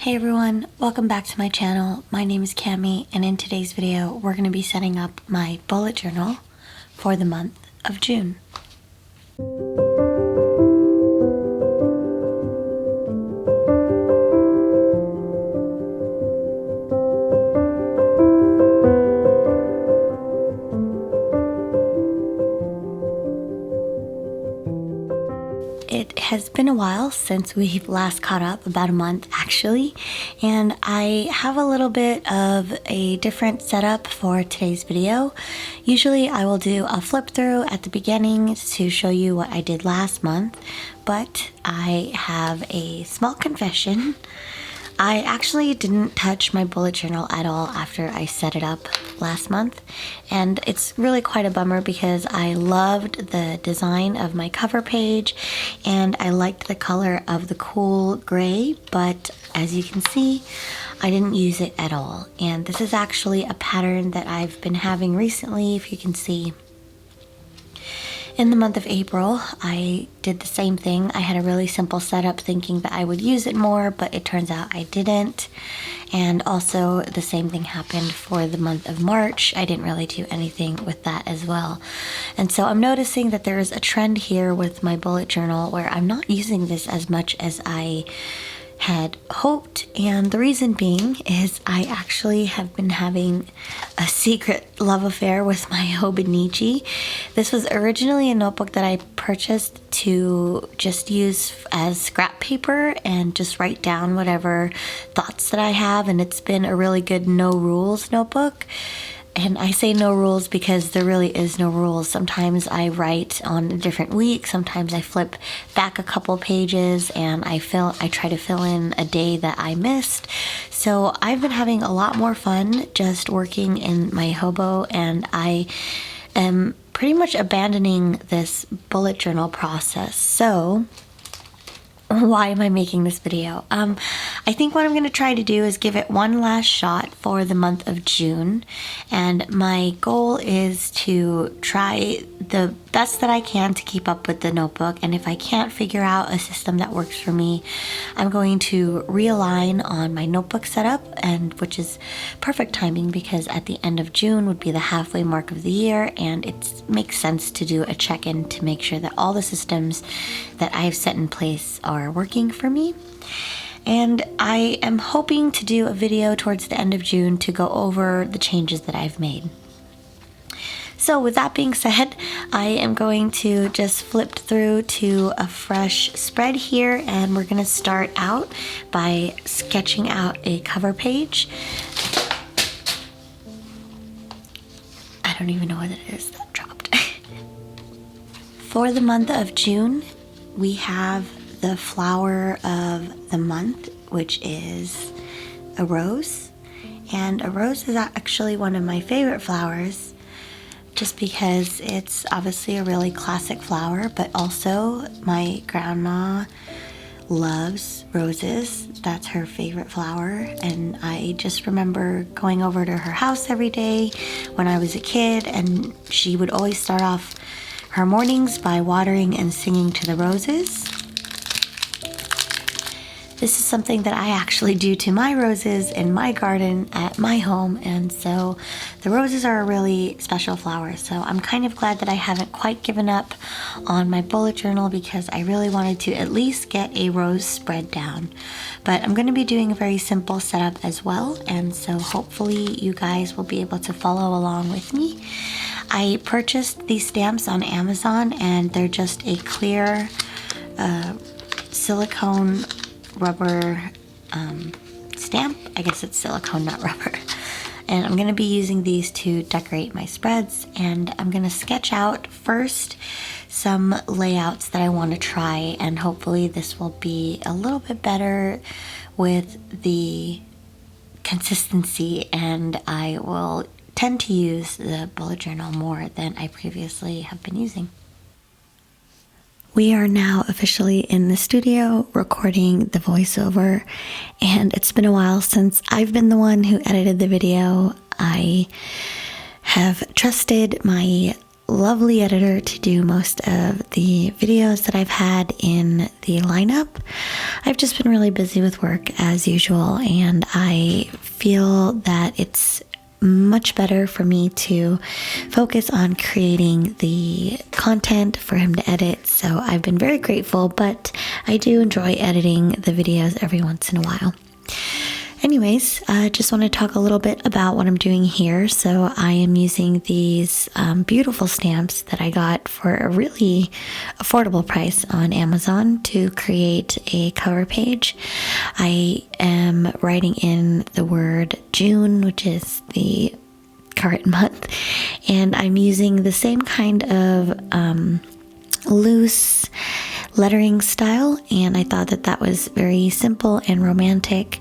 Hey everyone, welcome back to my channel. My name is Cami, and in today's video we're going to be setting up my bullet journal for the month of June. It has been a while since we've last caught up, about a month actually, and I have a little bit of a different setup for today's video. Usually I will do a flip through at the beginning to show you what I did last month, but I have a small confession. I actually didn't touch my bullet journal at all after I set it up last month, and it's really quite a bummer because I loved the design of my cover page and I liked the color of the cool gray, but as you can see, I didn't use it at all. And this is actually a pattern that I've been having recently. If you can see, in the month of April, I did the same thing. I had a really simple setup thinking that I would use it more, but it turns out I didn't. And also the same thing happened for the month of March. I didn't really do anything with that as well. And so I'm noticing that there is a trend here with my bullet journal where I'm not using this as much as I had hoped, and the reason being is I actually have been having a secret love affair with my Hobonichi. This was originally a notebook that I purchased to just use as scrap paper and just write down whatever thoughts that I have, and it's been a really good no rules notebook. And I say no rules because there really is no rules. Sometimes I write on a different week, sometimes I flip back a couple pages and I try to fill in a day that I missed. So I've been having a lot more fun just working in my Hobo, and I am pretty much abandoning this bullet journal process. So why am I making this video? I think what I'm going to try to do is give it one last shot for the month of June, and my goal is to try the best that I can to keep up with the notebook, and if I can't figure out a system that works for me, I'm going to realign on my notebook setup, and which is perfect timing because at the end of June would be the halfway mark of the year, and it makes sense to do a check-in to make sure that all the systems that I've set in place are working for me. And I am hoping to do a video towards the end of June to go over the changes that I've made. So with that being said, I am going to just flip through to a fresh spread here, and we're going to start out by sketching out a cover page. I don't even know what it is that dropped. For the month of June, we have the flower of the month, which is a rose. And a rose is actually one of my favorite flowers, just because it's obviously a really classic flower, but also my grandma loves roses. That's her favorite flower, and I just remember going over to her house every day when I was a kid, and she would always start off her mornings by watering and singing to the roses. This is something that I actually do to my roses in my garden at my home, and so the roses are a really special flower. So I'm kind of glad that I haven't quite given up on my bullet journal because I really wanted to at least get a rose spread down. But I'm going to be doing a very simple setup as well, and so hopefully you guys will be able to follow along with me. I purchased these stamps on Amazon, and they're just a clear silicone rubber stamp. I guess it's silicone, not rubber. And I'm going to be using these to decorate my spreads, and I'm going to sketch out first some layouts that I want to try, and hopefully this will be a little bit better with the consistency, and I will tend to use the bullet journal more than I previously have been using. We are now officially in the studio recording the voiceover, and it's been a while since I've been the one who edited the video. I have trusted my lovely editor to do most of the videos that I've had in the lineup. I've just been really busy with work as usual, and I feel that it's much better for me to focus on creating the content for him to edit. So I've been very grateful, but I do enjoy editing the videos every once in a while. Anyways, I just want to talk a little bit about what I'm doing here. So I am using these beautiful stamps that I got for a really affordable price on Amazon to create a cover page. I am writing in the word June, which is the current month, and I'm using the same kind of loose lettering style, and I thought that was very simple and romantic.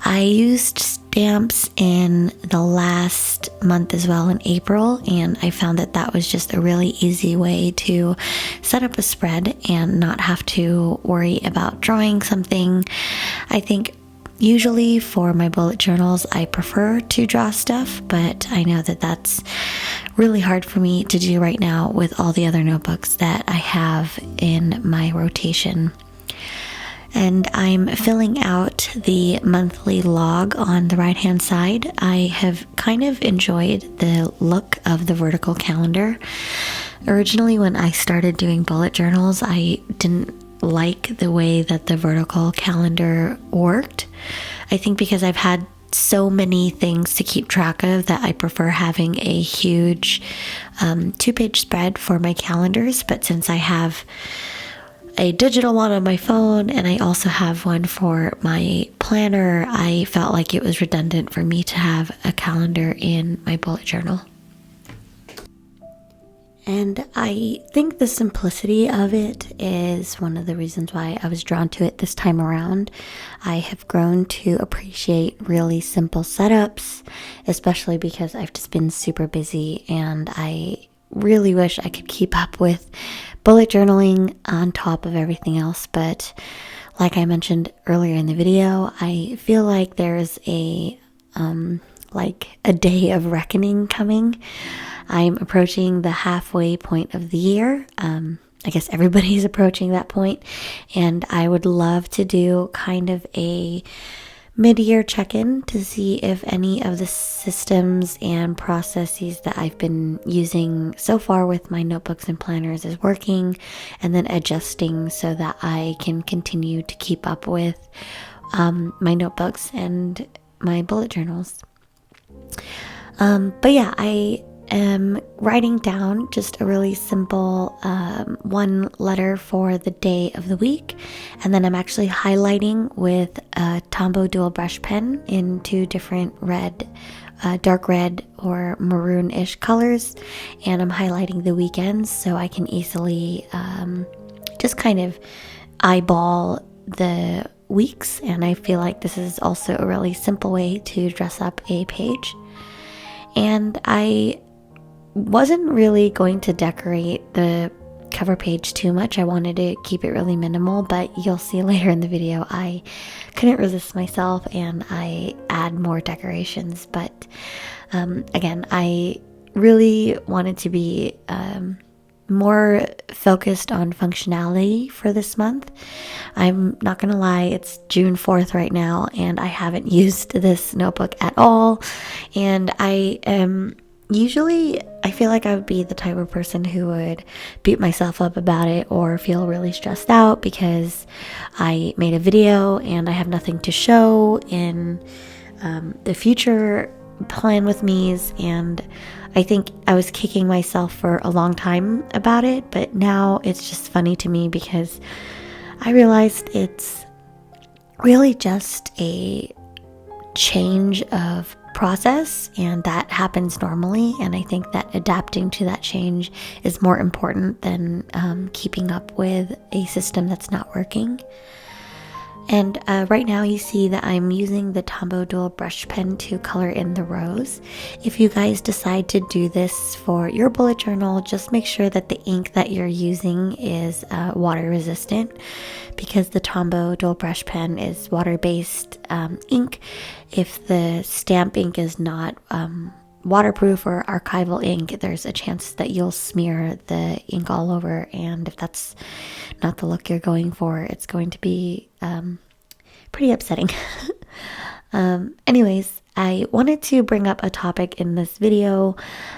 I used stamps in the last month as well, in April, and I found that was just a really easy way to set up a spread and not have to worry about drawing something. I think usually for my bullet journals, I prefer to draw stuff, but I know that that's really hard for me to do right now with all the other notebooks that I have in my rotation. And I'm filling out the monthly log on the right hand side. I have kind of enjoyed the look of the vertical calendar. Originally, when I started doing bullet journals, I didn't like the way that the vertical calendar worked. I think because I've had so many things to keep track of that I prefer having a huge 2-page spread for my calendars. But since I have a digital one on my phone and I also have one for my planner, I felt like it was redundant for me to have a calendar in my bullet journal. And I think the simplicity of it is one of the reasons why I was drawn to it this time around. I have grown to appreciate really simple setups, especially because I've just been super busy, and I really wish I could keep up with bullet journaling on top of everything else. But like I mentioned earlier in the video, I feel like there's a day of reckoning coming. I'm approaching the halfway point of the year. I guess everybody's approaching that point, and I would love to do kind of a mid-year check-in to see if any of the systems and processes that I've been using so far with my notebooks and planners is working, and then adjusting so that I can continue to keep up with my notebooks and my bullet journals. But yeah, I am writing down just a really simple one letter for the day of the week, and then I'm actually highlighting with a Tombow dual brush pen in 2 different red, dark red or maroon-ish colors, and I'm highlighting the weekends so I can easily just kind of eyeball the weeks. And I feel like this is also a really simple way to dress up a page. And I wasn't really going to decorate the cover page too much. I wanted to keep it really minimal, but you'll see later in the video I couldn't resist myself and I add more decorations. But again, I really wanted to be more focused on functionality for this month. I'm not gonna lie, it's June 4th right now and I haven't used this notebook at all, and I am usually, I feel like I would be the type of person who would beat myself up about it or feel really stressed out because I made a video and I have nothing to show in the future plan with me's, and I think I was kicking myself for a long time about it, but now it's just funny to me because I realized it's really just a change of process, and that happens normally, and I think that adapting to that change is more important than keeping up with a system that's not working. And right now you see that I'm using the Tombow dual brush pen to color in the rows. If you guys decide to do this for your bullet journal, just make sure that the ink that you're using is water resistant, because the Tombow dual brush pen is water-based ink. If the stamp ink is not waterproof or archival ink, there's a chance that you'll smear the ink all over, and if that's not the look you're going for, it's going to be pretty upsetting. Anyways, I wanted to bring up a topic in this video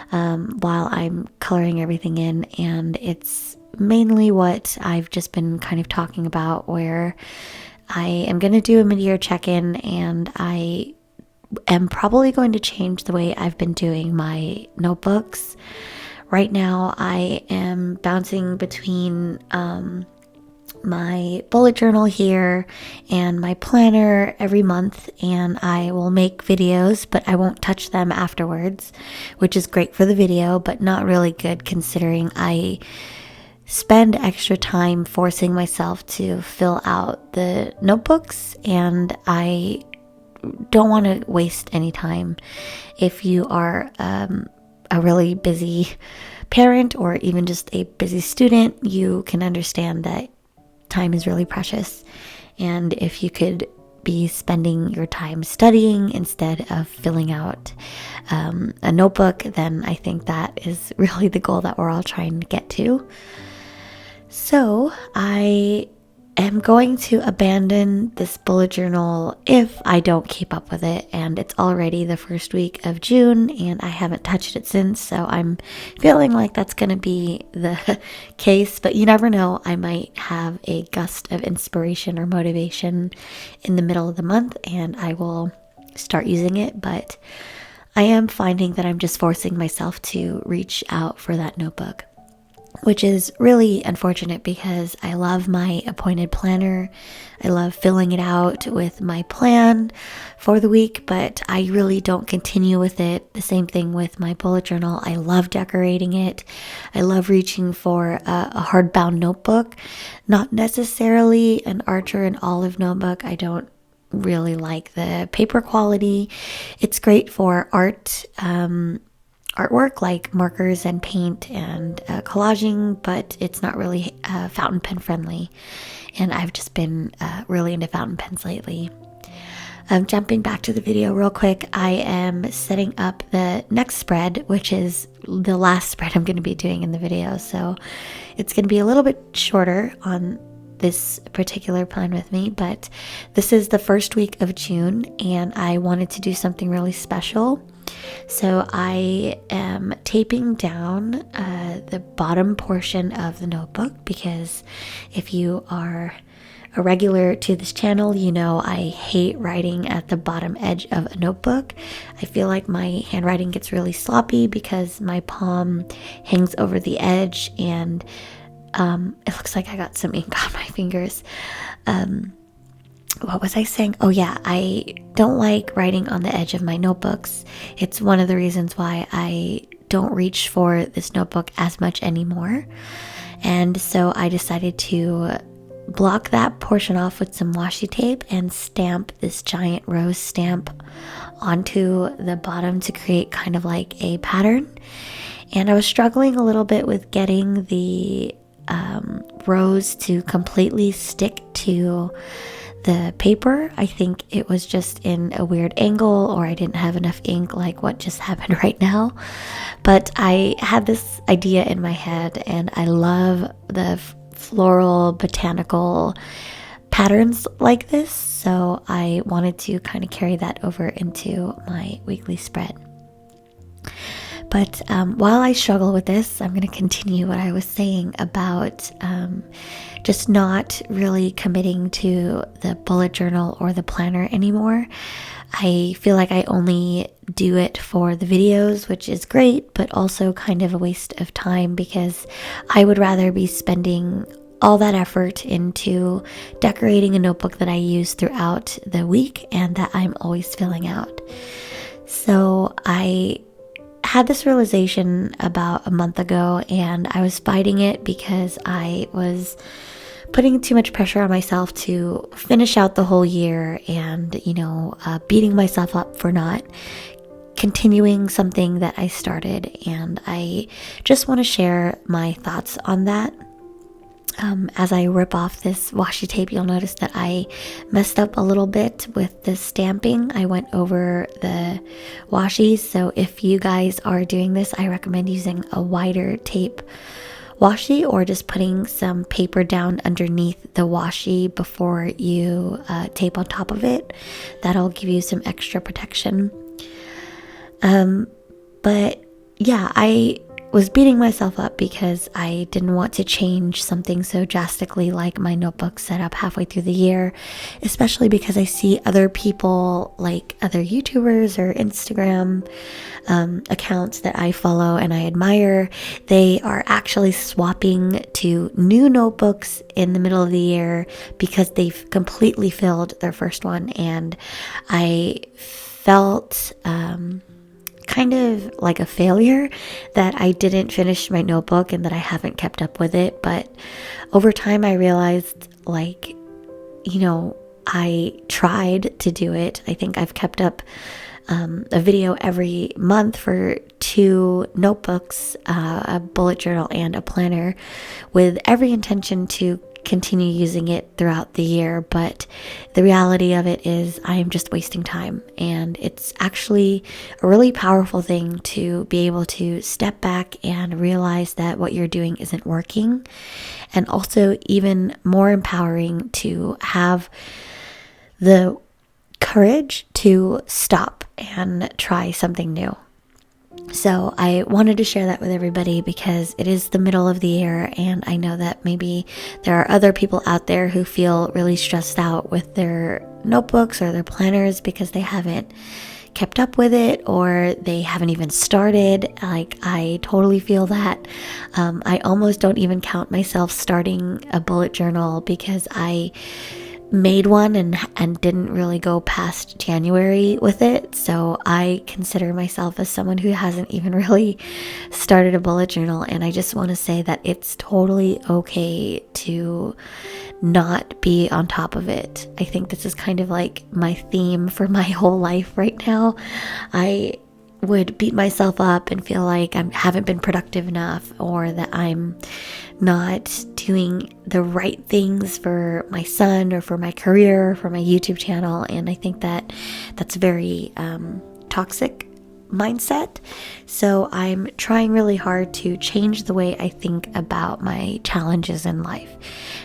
while I'm coloring everything in, and it's mainly what I've just been kind of talking about, where I am going to do a mid-year check-in, and I am probably going to change the way I've been doing my notebooks. Right now, I am bouncing between my bullet journal here and my planner every month, and I will make videos, but I won't touch them afterwards, which is great for the video, but not really good considering I spend extra time forcing myself to fill out the notebooks, and I don't want to waste any time. If you are a really busy parent or even just a busy student, you can understand that time is really precious, and if you could be spending your time studying instead of filling out a notebook, then I think that is really the goal that we're all trying to get to. So I am going to abandon this bullet journal if I don't keep up with it, and it's already the first week of June and I haven't touched it since, so I'm feeling like that's going to be the case, but you never know, I might have a gust of inspiration or motivation in the middle of the month and I will start using it, but I am finding that I'm just forcing myself to reach out for that notebook, which is really unfortunate because I love my appointed planner. I love filling it out with my plan for the week, but I really don't continue with it. The same thing with my bullet journal. I love decorating it. I love reaching for a hardbound notebook, not necessarily an Archer and Olive notebook. I don't really like the paper quality. It's great for artwork like markers and paint and collaging, but it's not really fountain pen friendly, and I've just been really into fountain pens lately. Jumping back to the video real quick, I am setting up the next spread, which is the last spread I'm going to be doing in the video, so it's going to be a little bit shorter on this particular plan with me, but this is the first week of June and I wanted to do something really special. So I am taping down the bottom portion of the notebook, because if you are a regular to this channel, you know I hate writing at the bottom edge of a notebook. I feel like my handwriting gets really sloppy because my palm hangs over the edge, and it looks like I got some ink on my fingers. What was I saying? Oh yeah, I don't like writing on the edge of my notebooks. It's one of the reasons why I don't reach for this notebook as much anymore. And so I decided to block that portion off with some washi tape and stamp this giant rose stamp onto the bottom to create kind of like a pattern. And I was struggling a little bit with getting the rose to completely stick to the paper. I think it was just in a weird angle, or I didn't have enough ink like what just happened right now. But I had this idea in my head, and I love the floral botanical patterns like this, so I wanted to kind of carry that over into my weekly spread. But while I struggle with this, I'm going to continue what I was saying about just not really committing to the bullet journal or the planner anymore. I feel like I only do it for the videos, which is great, but also kind of a waste of time, because I would rather be spending all that effort into decorating a notebook that I use throughout the week and that I'm always filling out. So I had this realization about a month ago, and I was fighting it because I was putting too much pressure on myself to finish out the whole year, and beating myself up for not continuing something that I started. And I just want to share my thoughts on that. As I rip off this washi tape, you'll notice that I messed up a little bit with the stamping. I went over the washi, so if you guys are doing this, I recommend using a wider tape washi or just putting some paper down underneath the washi before you tape on top of it. That'll give you some extra protection. But yeah, I was beating myself up because I didn't want to change something so drastically like my notebook setup halfway through the year, especially because I see other people, like other YouTubers or Instagram accounts that I follow and I admire. They are actually swapping to new notebooks in the middle of the year because they've completely filled their first one, and I felt kind of like a failure that I didn't finish my notebook and that I haven't kept up with it. But over time I realized, like, I tried to do it. I think I've kept up a video every month for 2 notebooks, a bullet journal and a planner, with every intention to continue using it throughout the year. But the reality of it is I am just wasting time, and it's actually a really powerful thing to be able to step back and realize that what you're doing isn't working, and also even more empowering to have the courage to stop and try something new. So I wanted to share that with everybody because it is the middle of the year, and I know that maybe there are other people out there who feel really stressed out with their notebooks or their planners because they haven't kept up with it or they haven't even started. Like, I totally feel that. I almost don't even count myself starting a bullet journal because I made one and didn't really go past January with it. So I consider myself as someone who hasn't even really started a bullet journal, and I just want to say that it's totally okay to not be on top of it. I think this is kind of like my theme for my whole life right now. I would beat myself up and feel like I haven't been productive enough, or that I'm not doing the right things for my son or for my career or for my YouTube channel. And I think that that's very toxic mindset. So I'm trying really hard to change the way I think about my challenges in life.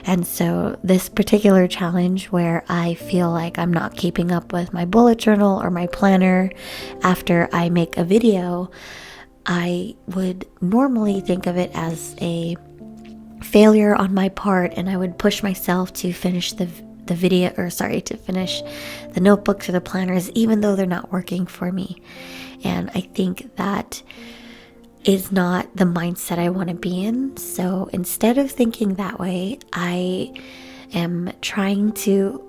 And so this particular challenge where I feel like I'm not keeping up with my bullet journal or my planner after I make a video, I would normally think of it as a failure on my part, and I would push myself to finish to finish the notebooks or the planners, even though they're not working for me. And I think that is not the mindset I want to be in. So instead of thinking that way, I am trying to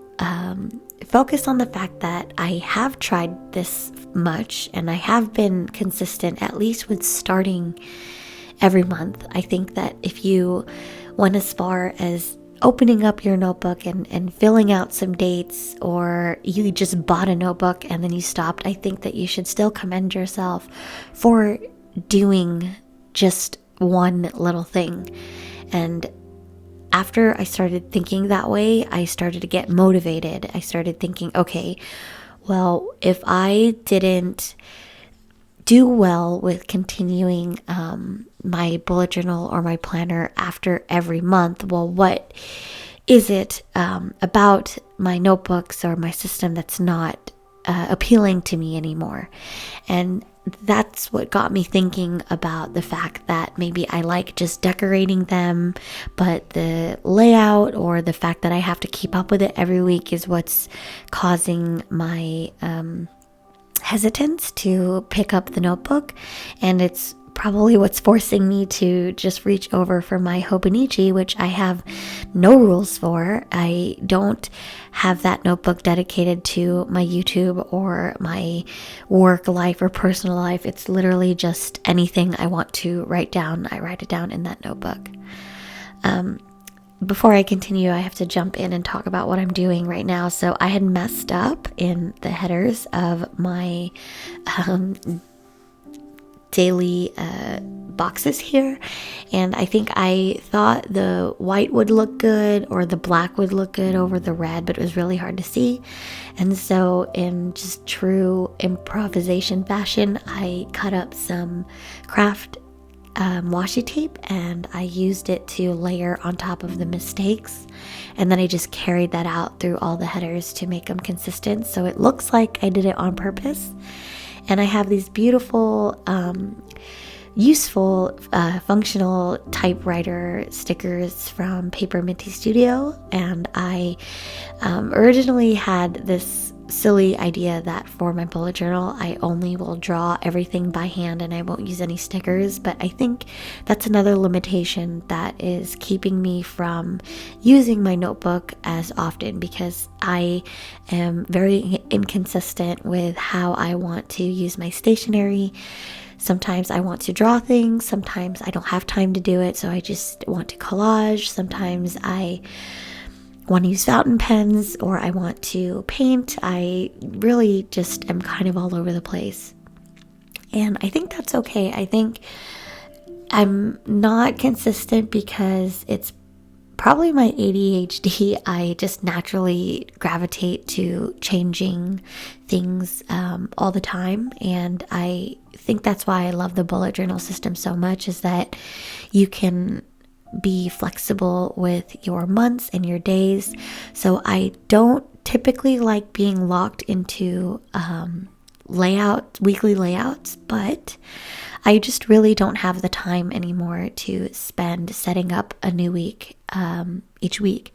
focus on the fact that I have tried this much and I have been consistent, at least with starting every month. I think that if you went as far as opening up your notebook and filling out some dates, or you just bought a notebook and then you stopped, I think that you should still commend yourself for doing just one little thing. And after I started thinking that way, I started to get motivated. I started thinking, okay, well, if I didn't do well with continuing my bullet journal or my planner after every month, well, what is it about my notebooks or my system that's not appealing to me anymore? And that's what got me thinking about the fact that maybe I like just decorating them, but the layout or the fact that I have to keep up with it every week is what's causing my hesitance to pick up the notebook. And it's probably what's forcing me to just reach over for my Hobonichi, which I have no rules for. I don't have that notebook dedicated to my YouTube or my work life or personal life. It's literally just anything I want to write down, I write it down in that notebook. Before I continue, I have to jump in and talk about what I'm doing right now. So I had messed up in the headers of my daily boxes here, and I think I thought the white would look good or the black would look good over the red, but it was really hard to see. And so in just true improvisation fashion, I cut up some craft washi tape and I used it to layer on top of the mistakes, and then I just carried that out through all the headers to make them consistent, so it looks like I did it on purpose. And I have these beautiful useful functional typewriter stickers from PAPERMINTYSTUDIO, and I originally had this silly idea that for my bullet journal I only will draw everything by hand and I won't use any stickers, but I think that's another limitation that is keeping me from using my notebook as often, because I am very inconsistent with how I want to use my stationery. Sometimes I want to draw things, sometimes I don't have time to do it, so I just want to collage. Sometimes I want to use fountain pens or I want to paint. I really just am kind of all over the place. And I think that's okay. I think I'm not consistent because it's probably my ADHD. I just naturally gravitate to changing things all the time, and I think that's why I love the bullet journal system so much, is that you can be flexible with your months and your days. So I don't typically like being locked into weekly layouts, but I just really don't have the time anymore to spend setting up a new week each week.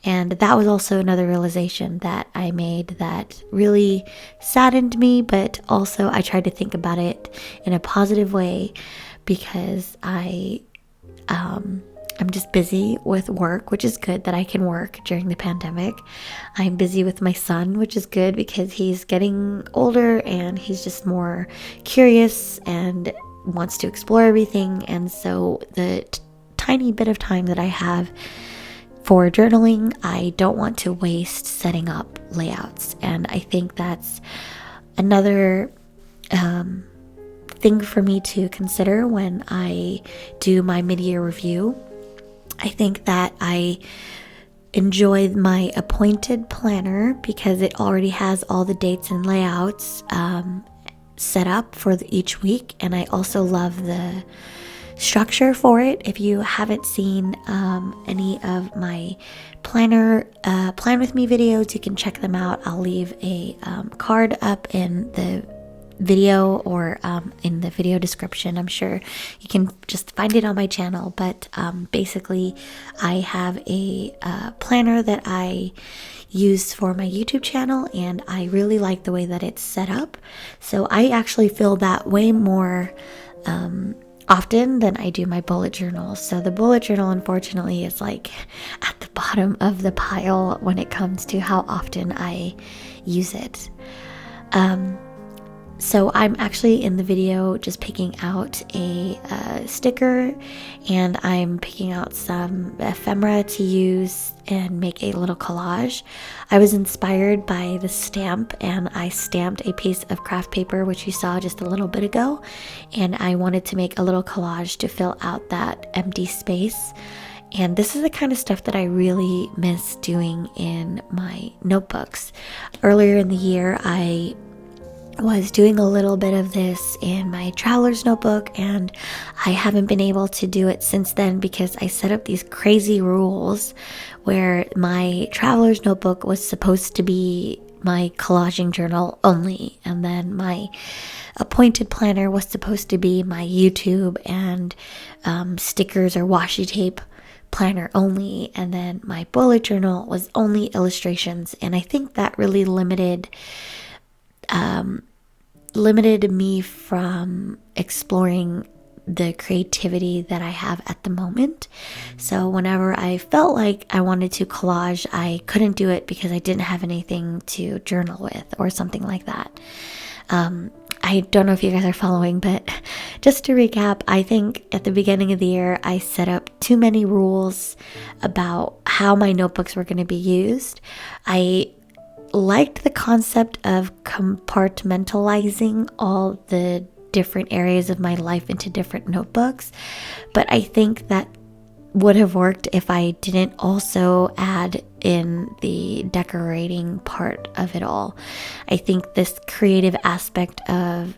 And that was also another realization that I made that really saddened me, but also I tried to think about it in a positive way, because I'm just busy with work, which is good that I can work during the pandemic. I'm busy with my son, which is good because he's getting older and he's just more curious and wants to explore everything. And so the tiny bit of time that I have for journaling, I don't want to waste setting up layouts. And I think that's another thing for me to consider when I do my mid-year review. I think that I enjoy my appointed planner because it already has all the dates and layouts set up for each week, and I also love the structure for it. If you haven't seen any of my plan with me videos, you can check them out. I'll leave a card up in the video or in the video description. I'm sure you can just find it on my channel, but basically I have a planner that I use for my YouTube channel, and I really like the way that it's set up. So I actually fill that way more often than I do my bullet journal. So the bullet journal, unfortunately, is like at the bottom of the pile when it comes to how often I use it. So I'm actually in the video just picking out a sticker, and I'm picking out some ephemera to use and make a little collage. I was inspired by the stamp, and I stamped a piece of craft paper, which you saw just a little bit ago, and I wanted to make a little collage to fill out that empty space. And this is the kind of stuff that I really miss doing in my notebooks. Earlier in the year, I was doing a little bit of this in my traveler's notebook, and I haven't been able to do it since then because I set up these crazy rules where my traveler's notebook was supposed to be my collaging journal only, and then my appointed planner was supposed to be my YouTube and stickers or washi tape planner only, and then my bullet journal was only illustrations. And I think that really limited me from exploring the creativity that I have at the moment. So whenever I felt like I wanted to collage, I couldn't do it because I didn't have anything to journal with or something like that. I don't know if you guys are following, but just to recap, I think at the beginning of the year, I set up too many rules about how my notebooks were going to be used. I liked the concept of compartmentalizing all the different areas of my life into different notebooks. But I think that would have worked if I didn't also add in the decorating part of it all. I think this creative aspect of,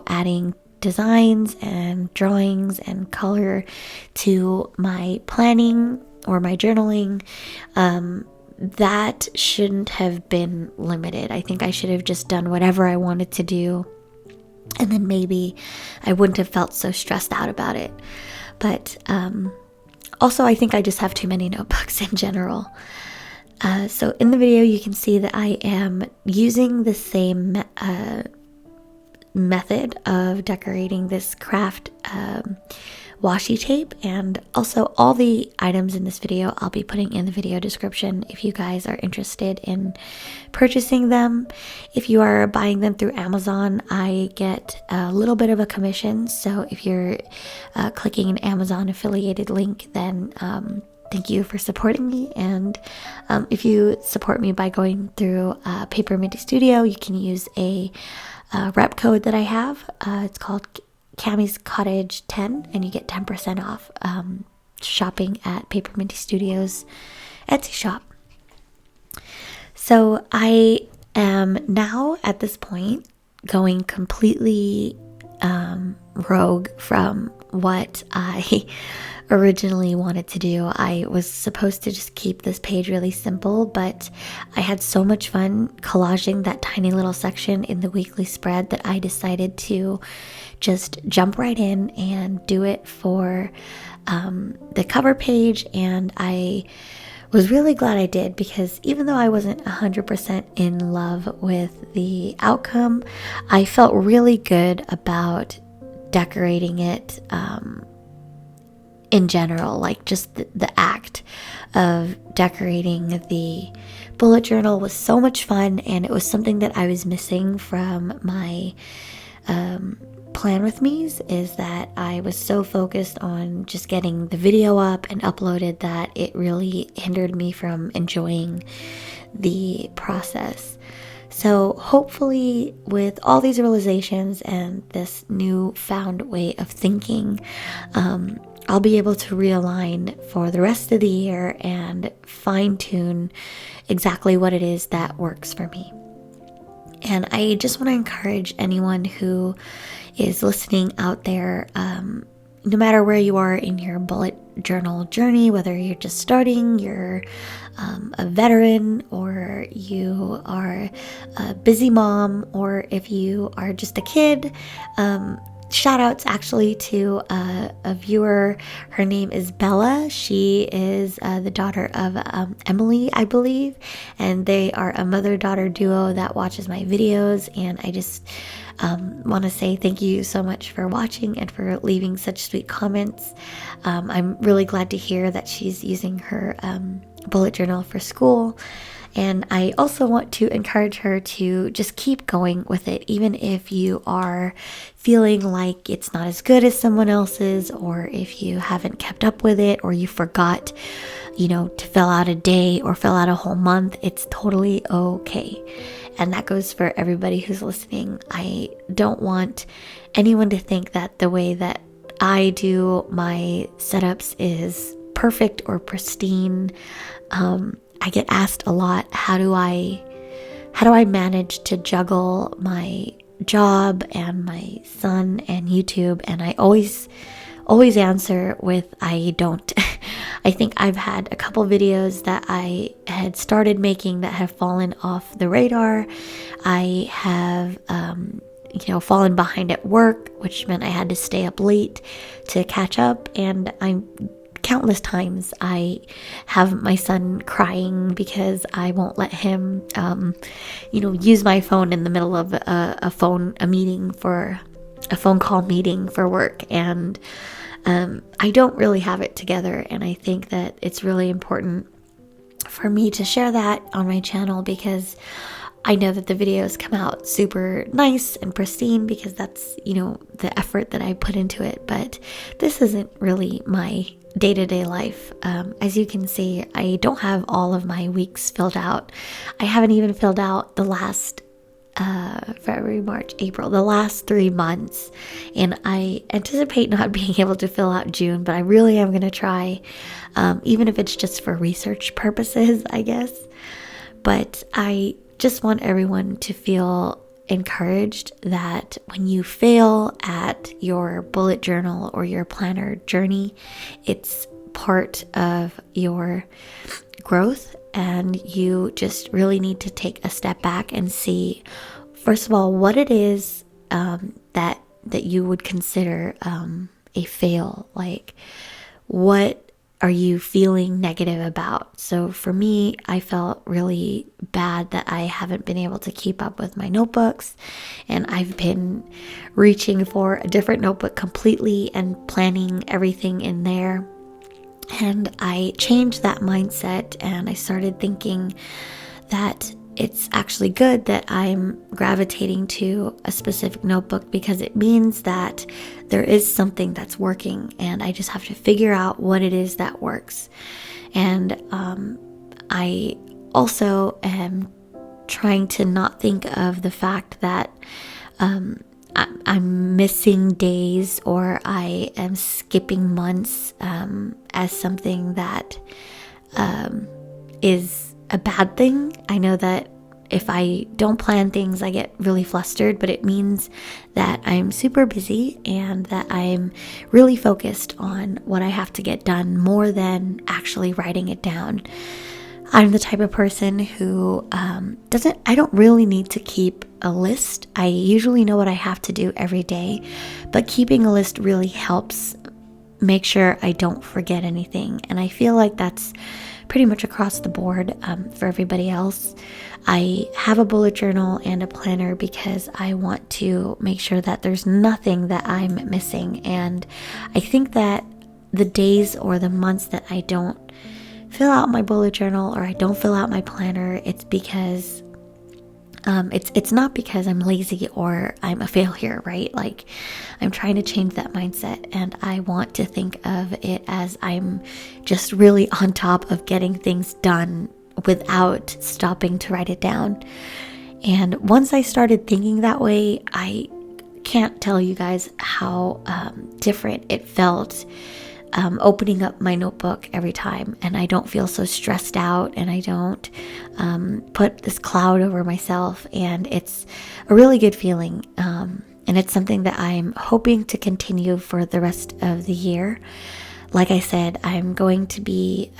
adding designs and drawings and color to my planning or my journaling, that shouldn't have been limited. I think I should have just done whatever I wanted to do, and then maybe I wouldn't have felt so stressed out about it. But also, I think I just have too many notebooks in general. So in the video, you can see that I am using the same method of decorating this craft washi tape, and also all the items in this video I'll be putting in the video description if you guys are interested in purchasing them. If you are buying them through Amazon, I get a little bit of a commission, so if you're clicking an Amazon affiliated link, then thank you for supporting me. And if you support me by going through PAPERMINTYSTUDIO, you can use a rep code that I have. It's called Cammy's Cottage 10, and you get 10% off shopping at PAPERMINTYSTUDIO's Etsy shop. So I am now at this point going completely rogue from what I originally wanted to do. I was supposed to just keep this page really simple, but I had so much fun collaging that tiny little section in the weekly spread that I decided to just jump right in and do it for the cover page. And I was really glad I did, because even though I wasn't 100% in love with the outcome, I felt really good about decorating it in general. Like just the act of decorating the bullet journal was so much fun, and it was something that I was missing from my plan with me's, is that I was so focused on just getting the video up and uploaded that it really hindered me from enjoying the process. So hopefully with all these realizations and this newfound way of thinking, I'll be able to realign for the rest of the year and fine-tune exactly what it is that works for me. And I just want to encourage anyone who is listening out there, no matter where you are in your bullet journal journey, whether you're just starting, you're a veteran, or you are a busy mom, or if you are just a kid. Shout outs actually to a viewer. Her name is Bella. She is the daughter of Emily, I believe, and they are a mother-daughter duo that watches my videos. And I just want to say thank you so much for watching and for leaving such sweet comments. I'm really glad to hear that she's using her bullet journal for school. And I also want to encourage her to just keep going with it, even if you are feeling like it's not as good as someone else's, or if you haven't kept up with it, or you forgot, to fill out a day or fill out a whole month. It's totally okay. And that goes for everybody who's listening. I don't want anyone to think that the way that I do my setups is perfect or pristine. I get asked a lot, how do I manage to juggle my job and my son and YouTube? And I always answer with, I don't. I think I've had a couple videos that I had started making that have fallen off the radar. I have fallen behind at work, which meant I had to stay up late to catch up, and countless times I have my son crying because I won't let him use my phone in the middle of a phone call meeting for work. And I don't really have it together, and I think that it's really important for me to share that on my channel, because I know that the videos come out super nice and pristine because that's the effort that I put into it. But this isn't really my day-to-day life. As you can see, I don't have all of my weeks filled out. I haven't even filled out the last February, March, April, the last 3 months. And I anticipate not being able to fill out June, but I really am going to try, even if it's just for research purposes, I guess. But I just want everyone to feel encouraged that when you fail at your bullet journal or your planner journey, it's part of your growth, and you just really need to take a step back and see, first of all, what it is that you would consider a fail. Like, what are you feeling negative about? So for me, I felt really bad that I haven't been able to keep up with my notebooks, and I've been reaching for a different notebook completely and planning everything in there. And I changed that mindset, and I started thinking that it's actually good that I'm gravitating to a specific notebook, because it means that there is something that's working, and I just have to figure out what it is that works. And I also am trying to not think of the fact that I'm missing days or I am skipping months as something that is a bad thing. I know that if I don't plan things, I get really flustered, but it means that I'm super busy and that I'm really focused on what I have to get done more than actually writing it down. I'm the type of person who I don't really need to keep a list. I usually know what I have to do every day, but keeping a list really helps make sure I don't forget anything. And I feel like that's pretty much across the board for everybody else. I have a bullet journal and a planner because I want to make sure that there's nothing that I'm missing. And I think that the days or the months that I don't fill out my bullet journal or I don't fill out my planner, it's because it's not because I'm lazy or I'm a failure, right? Like, I'm trying to change that mindset, and I want to think of it as I'm just really on top of getting things done without stopping to write it down. And once I started thinking that way, I can't tell you guys how different it felt opening up my notebook every time, and I don't feel so stressed out, and I don't put this cloud over myself, and it's a really good feeling, and it's something that I'm hoping to continue for the rest of the year. Like I said, I'm going to be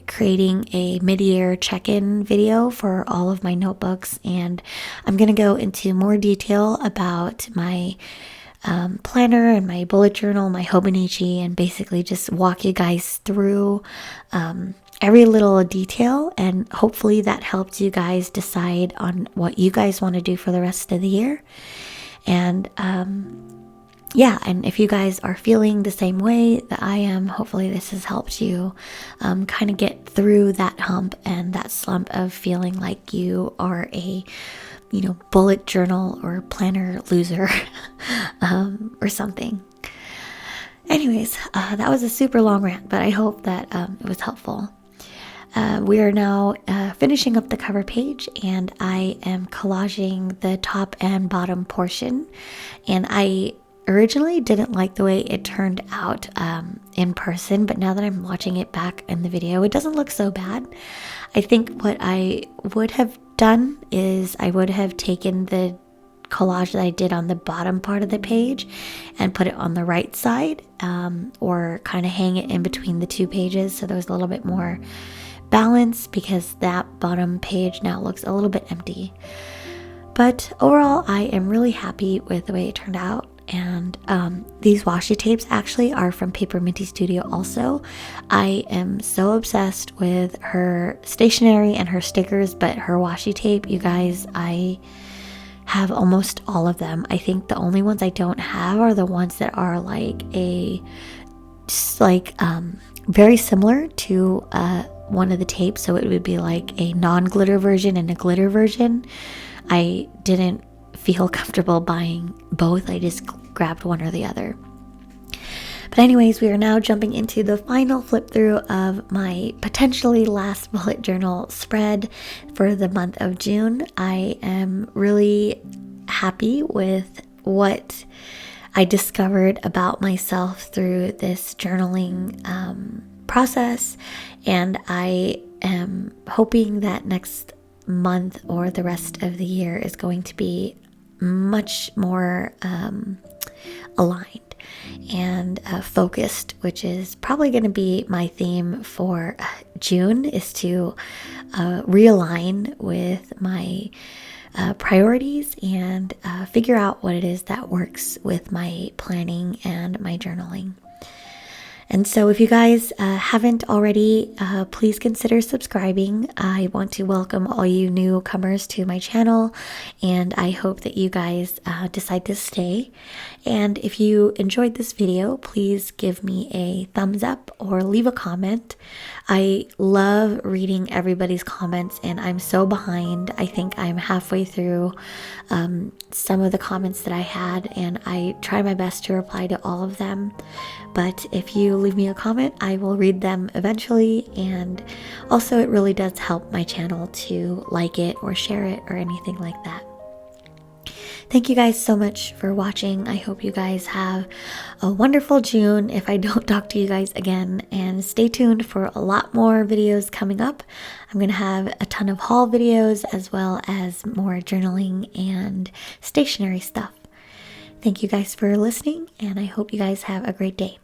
creating a mid-year check-in video for all of my notebooks, and I'm going to go into more detail about my planner and my bullet journal, my Hobonichi, and basically just walk you guys through every little detail, and hopefully that helps you guys decide on what you guys want to do for the rest of the year. And and if you guys are feeling the same way that I am, hopefully this has helped you kind of get through that hump and that slump of feeling like you are a bullet journal or planner loser or something. Anyways, that was a super long rant, but I hope that it was helpful. We are now finishing up the cover page, and I am collaging the top and bottom portion. And I originally didn't like the way it turned out in person, but now that I'm watching it back in the video, it doesn't look so bad. I think what I would have done is I would have taken the collage that I did on the bottom part of the page and put it on the right side, or kind of hang it in between the two pages so there was a little bit more balance, because that bottom page now looks a little bit empty. But overall, I am really happy with the way it turned out. And these washi tapes actually are from PAPERMINTYSTUDIO also. I am so obsessed with her stationery and her stickers, but her washi tape, you guys, I have almost all of them. I think the only ones I don't have are the ones that are very similar to one of the tapes. So it would be like a non-glitter version and a glitter version. I didn't feel comfortable buying both. I just grabbed one or the other. But anyways, we are now jumping into the final flip through of my potentially last bullet journal spread for the month of June. I am really happy with what I discovered about myself through this journaling process, and I am hoping that next month or the rest of the year is going to be much more aligned and focused, which is probably going to be my theme for June, is to realign with my priorities and figure out what it is that works with my planning and my journaling. And so if you guys haven't already, please consider subscribing. I want to welcome all you newcomers to my channel, and I hope that you guys decide to stay. And if you enjoyed this video, please give me a thumbs up or leave a comment. I love reading everybody's comments, and I'm so behind. I think I'm halfway through some of the comments that I had, and I try my best to reply to all of them. But if you leave me a comment, I will read them eventually, and also it really does help my channel to like it or share it or anything like that. Thank you guys so much for watching. I hope you guys have a wonderful June if I don't talk to you guys again, and stay tuned for a lot more videos coming up. I'm going to have a ton of haul videos as well as more journaling and stationery stuff. Thank you guys for listening, and I hope you guys have a great day.